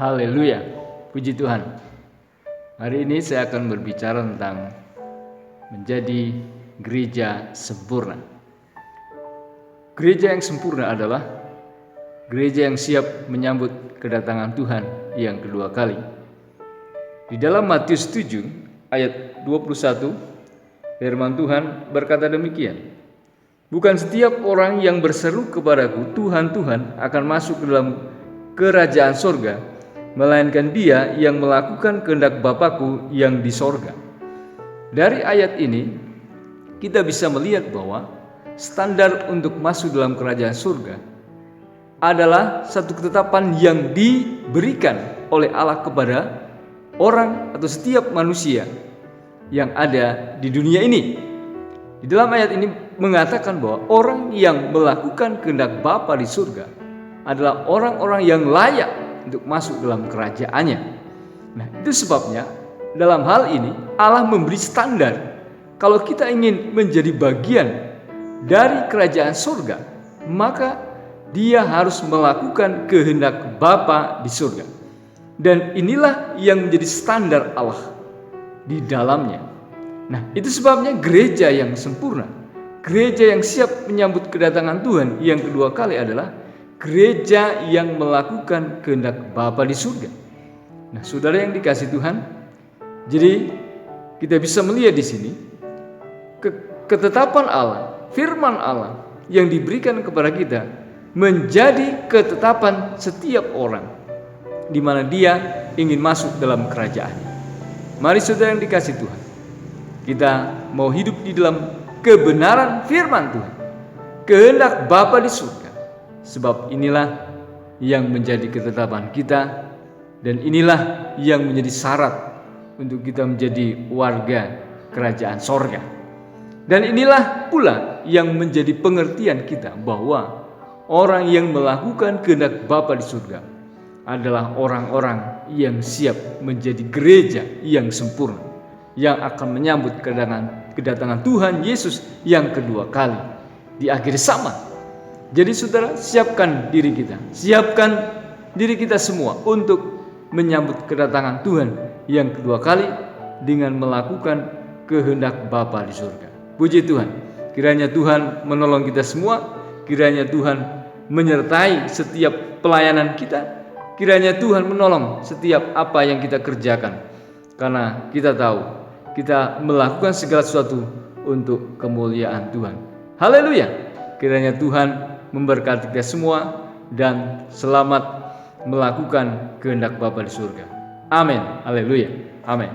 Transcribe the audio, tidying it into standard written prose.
Haleluya, puji Tuhan. Hari ini saya akan berbicara tentang menjadi gereja sempurna. Gereja yang sempurna adalah gereja yang siap menyambut kedatangan Tuhan yang kedua kali. Di dalam Matius 7 ayat 21, firman Tuhan berkata demikian. Bukan setiap orang yang berseru kepadaku, Tuhan, Tuhan, akan masuk ke dalam kerajaan sorga, melainkan dia yang melakukan kehendak Bapa-Ku yang di sorga. Dari ayat ini kita bisa melihat bahwa standar untuk masuk dalam kerajaan surga adalah satu ketetapan yang diberikan oleh Allah kepada orang atau setiap manusia yang ada di dunia ini. Di dalam ayat ini mengatakan bahwa orang yang melakukan kehendak Bapa di surga adalah orang-orang yang layak untuk masuk dalam kerajaannya. Nah, itu sebabnya dalam hal ini Allah memberi standar. Kalau kita ingin menjadi bagian dari kerajaan surga, maka dia harus melakukan kehendak Bapa di surga. Dan inilah yang menjadi standar Allah di dalamnya. Nah, itu sebabnya gereja yang sempurna, gereja yang siap menyambut kedatangan Tuhan yang kedua kali adalah gereja yang melakukan kehendak Bapa di surga. Nah, saudara yang dikasihi Tuhan, jadi kita bisa melihat di sini ketetapan Allah, firman Allah yang diberikan kepada kita menjadi ketetapan setiap orang di mana dia ingin masuk dalam kerajaannya. Mari saudara yang dikasihi Tuhan, kita mau hidup di dalam kebenaran firman Tuhan, kehendak Bapa di surga. Sebab inilah yang menjadi ketetapan kita, dan inilah yang menjadi syarat untuk kita menjadi warga kerajaan sorga. Dan inilah pula yang menjadi pengertian kita bahwa orang yang melakukan kehendak Bapa di surga adalah orang-orang yang siap menjadi gereja yang sempurna, yang akan menyambut kedatangan Tuhan Yesus yang kedua kali di akhir zaman. Jadi saudara, siapkan diri kita semua untuk menyambut kedatangan Tuhan yang kedua kali dengan melakukan kehendak Bapa di surga. Puji Tuhan, kiranya Tuhan menolong kita semua, kiranya Tuhan menyertai setiap pelayanan kita, kiranya Tuhan menolong setiap apa yang kita kerjakan, karena kita tahu kita melakukan segala sesuatu untuk kemuliaan Tuhan. Haleluya, kiranya Tuhan memberkati kita semua dan selamat melakukan kehendak Bapa di surga. Amin. Haleluya. Amin.